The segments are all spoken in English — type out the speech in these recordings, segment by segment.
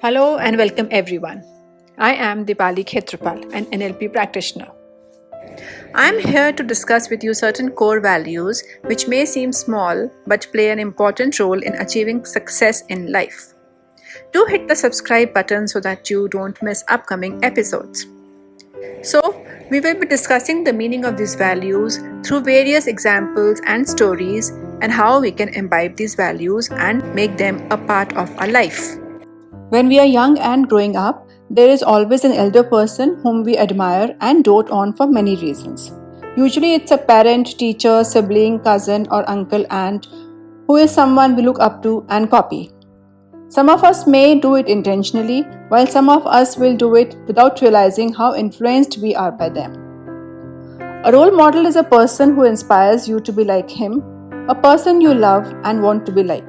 Hello and welcome everyone. I am Deepali, Khetrapal, an NLP practitioner. I am here to discuss with you certain core values which may seem small but play an important role in achieving success in life. Do hit the subscribe button so that you don't miss upcoming episodes. So, we will be discussing the meaning of these values through various examples and stories and how we can imbibe these values and make them a part of our life. When we are young and growing up, there is always an elder person whom we admire and dote on for many reasons. Usually it's a parent, teacher, sibling, cousin or uncle, aunt who is someone we look up to and copy. Some of us may do it intentionally, while some of us will do it without realizing how influenced we are by them. A role model is a person who inspires you to be like him, a person you love and want to be like.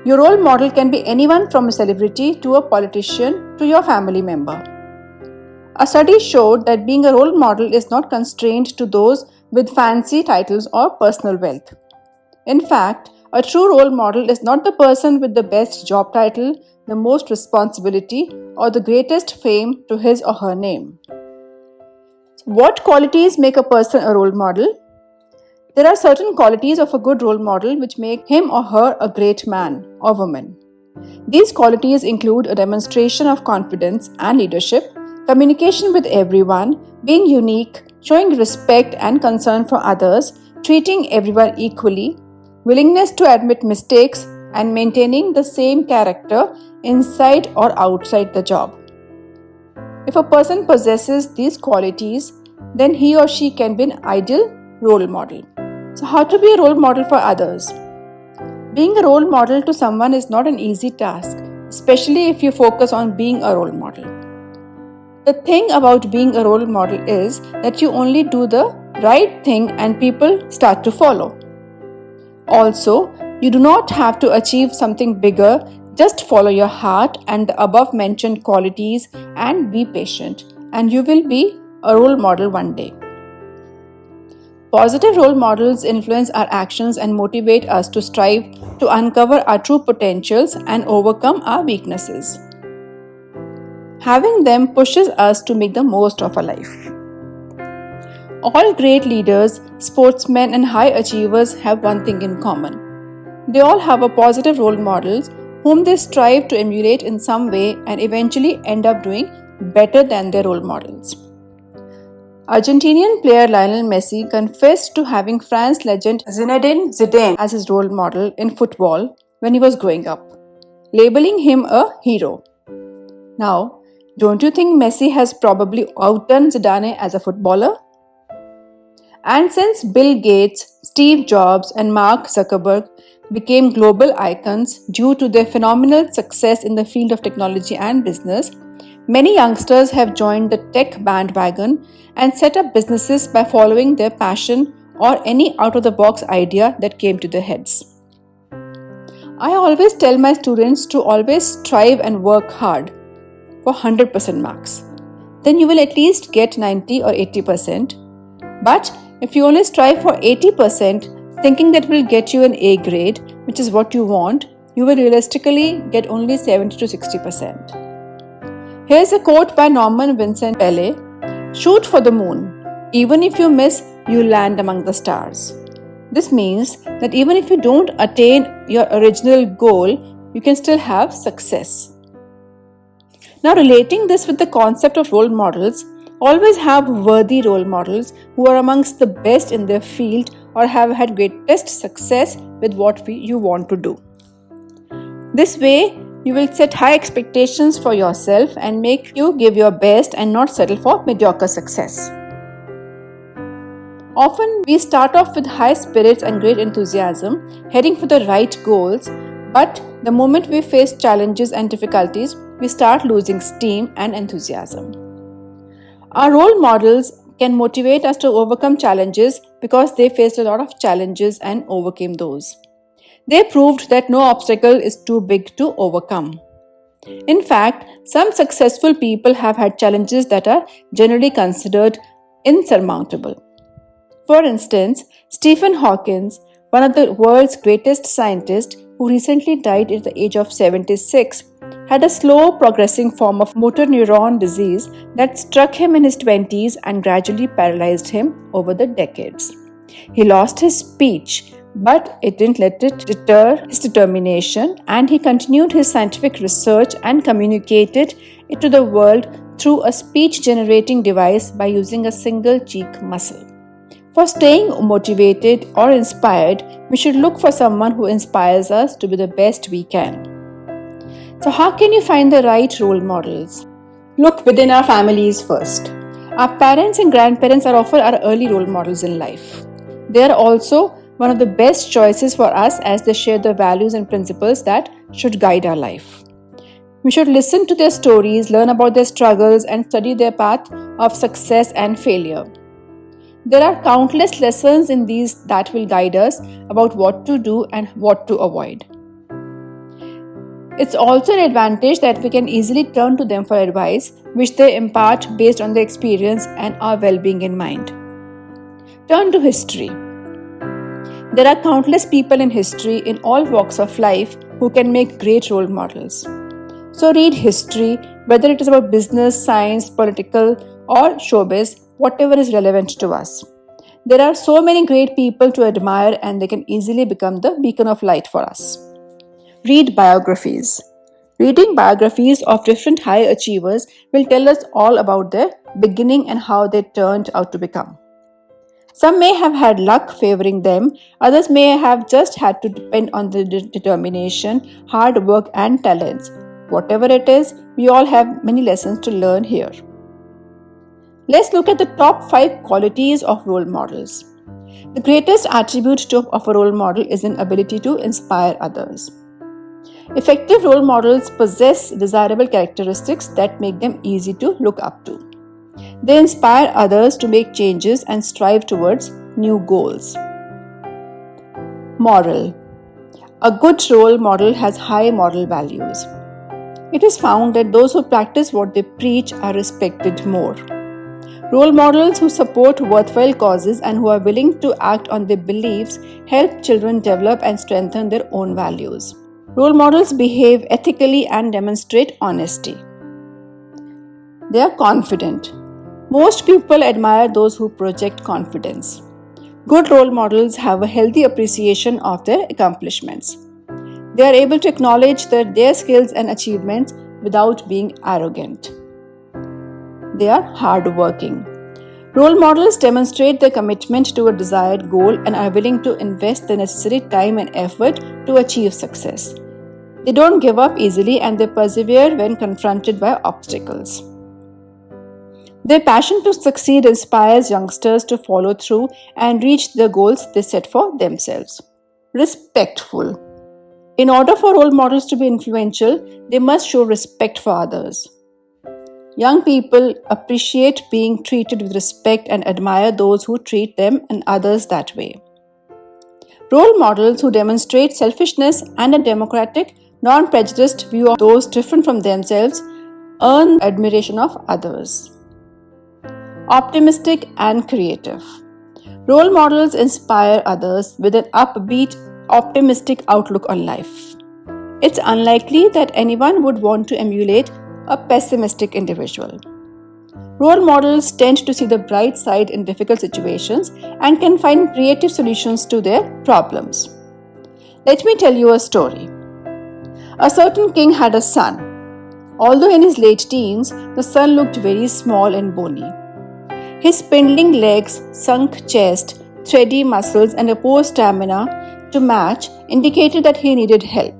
Your role model can be anyone from a celebrity to a politician to your family member. A study showed that being a role model is not constrained to those with fancy titles or personal wealth. In fact, a true role model is not the person with the best job title, the most responsibility, or the greatest fame to his or her name. What qualities make a person a role model? There are certain qualities of a good role model which make him or her a great man or woman. These qualities include a demonstration of confidence and leadership, communication with everyone, being unique, showing respect and concern for others, treating everyone equally, willingness to admit mistakes, and maintaining the same character inside or outside the job. If a person possesses these qualities, then he or she can be an ideal role model. So, how to be a role model for others? Being a role model to someone is not an easy task, especially if you focus on being a role model. The thing about being a role model is that you only do the right thing and people start to follow. Also, you do not have to achieve something bigger, just follow your heart and the above mentioned qualities and be patient, and you will be a role model one day. Positive role models influence our actions and motivate us to strive to uncover our true potentials and overcome our weaknesses. Having them pushes us to make the most of our life. All great leaders, sportsmen, and high achievers have one thing in common. They all have a positive role models whom they strive to emulate in some way and eventually end up doing better than their role models. Argentinian player Lionel Messi confessed to having France legend Zinedine Zidane as his role model in football when he was growing up, labeling him a hero. Now, don't you think Messi has probably outdone Zidane as a footballer? And since Bill Gates, Steve Jobs, and Mark Zuckerberg became global icons due to their phenomenal success in the field of technology and business, many youngsters have joined the tech bandwagon and set up businesses by following their passion or any out-of-the-box idea that came to their heads. I always tell my students to always strive and work hard for 100% marks. Then you will at least get 90 or 80%. But if you only strive for 80%, thinking that will get you an A grade, which is what you want, you will realistically get only 70 to 60%. Here's a quote by Norman Vincent Peale: "Shoot for the moon. Even if you miss, you land among the stars." This means that even if you don't attain your original goal, you can still have success. Now, relating this with the concept of role models, always have worthy role models who are amongst the best in their field or have had greatest success with what you want to do. This way, you will set high expectations for yourself and make you give your best and not settle for mediocre success. Often, we start off with high spirits and great enthusiasm, heading for the right goals, but the moment we face challenges and difficulties, we start losing steam and enthusiasm. Our role models can motivate us to overcome challenges because they faced a lot of challenges and overcame those. They proved that no obstacle is too big to overcome. In fact, some successful people have had challenges that are generally considered insurmountable. For instance, Stephen Hawkins, one of the world's greatest scientists who recently died at the age of 76, had a slow progressing form of motor neuron disease that struck him in his 20s and gradually paralyzed him over the decades. He lost his speech, but it didn't let it deter his determination, and he continued his scientific research and communicated it to the world through a speech generating device by using a single cheek muscle. For staying motivated or inspired, we should look for someone who inspires us to be the best we can. So, how can you find the right role models? Look within our families first. Our parents and grandparents are often our early role models in life. They are also one of the best choices for us as they share the values and principles that should guide our life. We should listen to their stories, learn about their struggles, and study their path of success and failure. There are countless lessons in these that will guide us about what to do and what to avoid. It's also an advantage that we can easily turn to them for advice, which they impart based on their experience and our well-being in mind. Turn to history. There are countless people in history in all walks of life who can make great role models. So read history, whether it is about business, science, political, or showbiz, whatever is relevant to us. There are so many great people to admire, and they can easily become the beacon of light for us. Read biographies. Reading biographies of different high achievers will tell us all about their beginning and how they turned out to become. Some may have had luck favoring them, others may have just had to depend on the determination, hard work, and talents. Whatever it is, we all have many lessons to learn here. Let's look at the top 5 qualities of role models. The greatest attribute of a role model is an ability to inspire others. Effective role models possess desirable characteristics that make them easy to look up to. They inspire others to make changes and strive towards new goals. Moral. A good role model has high moral values. It is found that those who practice what they preach are respected more. Role models who support worthwhile causes and who are willing to act on their beliefs help children develop and strengthen their own values. Role models behave ethically and demonstrate honesty. They are confident. Most people admire those who project confidence. Good role models have a healthy appreciation of their accomplishments. They are able to acknowledge their skills and achievements without being arrogant. They are hardworking. Role models demonstrate their commitment to a desired goal and are willing to invest the necessary time and effort to achieve success. They don't give up easily and they persevere when confronted by obstacles. Their passion to succeed inspires youngsters to follow through and reach the goals they set for themselves. Respectful. In order for role models to be influential, they must show respect for others. Young people appreciate being treated with respect and admire those who treat them and others that way. Role models who demonstrate selfishness and a democratic, non-prejudiced view of those different from themselves earn admiration of others. Optimistic and creative. Role models inspire others with an upbeat, optimistic outlook on life. It's unlikely that anyone would want to emulate a pessimistic individual. Role models tend to see the bright side in difficult situations and can find creative solutions to their problems. Let me tell you a story. A certain king had a son. Although in his late teens, the son looked very small and bony. His spindling legs, sunk chest, thready muscles, and a poor stamina to match indicated that he needed help.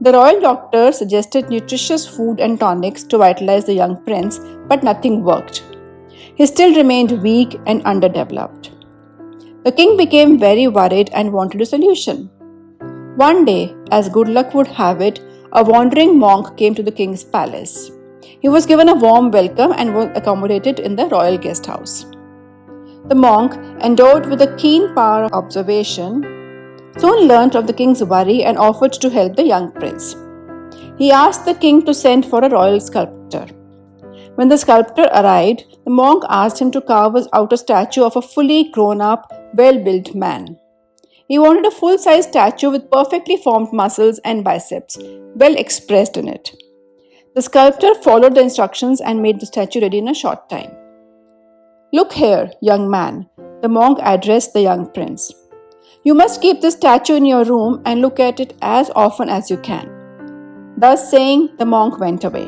The royal doctor suggested nutritious food and tonics to vitalize the young prince, but nothing worked. He still remained weak and underdeveloped. The king became very worried and wanted a solution. One day, as good luck would have it, a wandering monk came to the king's palace. He was given a warm welcome and was accommodated in the royal guest house. The monk, endowed with a keen power of observation, soon learnt of the king's worry and offered to help the young prince. He asked the king to send for a royal sculptor. When the sculptor arrived, the monk asked him to carve out a statue of a fully grown-up, well-built man. He wanted a full-size statue with perfectly formed muscles and biceps, well expressed in it. The sculptor followed the instructions and made the statue ready in a short time. "Look here, young man," the monk addressed the young prince. "You must keep this statue in your room and look at it as often as you can." Thus saying, the monk went away.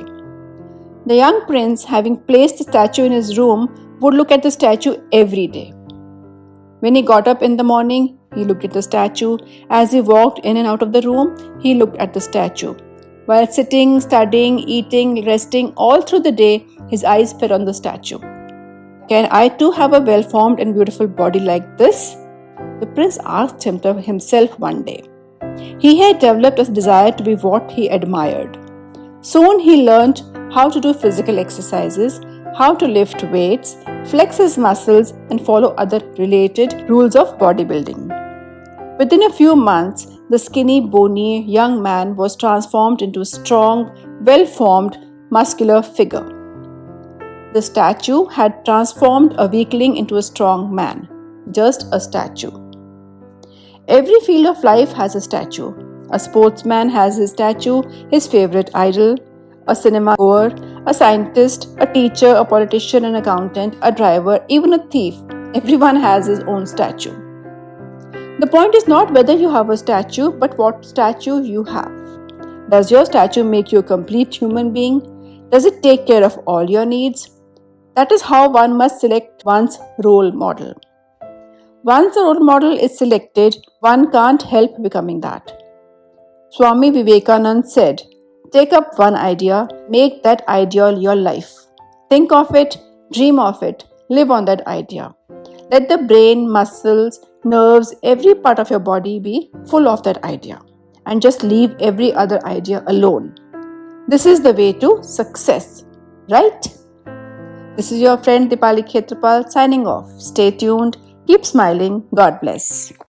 The young prince, having placed the statue in his room, would look at the statue every day. When he got up in the morning, he looked at the statue. As he walked in and out of the room, he looked at the statue. While sitting, studying, eating, resting, all through the day, his eyes fell on the statue. "Can I too have a well-formed and beautiful body like this?" the prince asked himself one day. He had developed a desire to be what he admired. Soon he learned how to do physical exercises, how to lift weights, flex his muscles, and follow other related rules of bodybuilding. Within a few months, the skinny, bony young man was transformed into a strong, well-formed, muscular figure. The statue had transformed a weakling into a strong man, just a statue. Every field of life has a statue. A sportsman has his statue, his favorite idol, a cinema goer, a scientist, a teacher, a politician, an accountant, a driver, even a thief. Everyone has his own statue. The point is not whether you have a statue, but what statue you have. Does your statue make you a complete human being? Does it take care of all your needs? That is how one must select one's role model. Once a role model is selected, one can't help becoming that. Swami Vivekananda said, "Take up one idea, make that ideal your life. Think of it, dream of it, live on that idea. Let the brain, muscles, nerves, every part of your body be full of that idea. And just leave every other idea alone. This is the way to success, right?" This is your friend Deepali Khetrapal signing off. Stay tuned, keep smiling, God bless.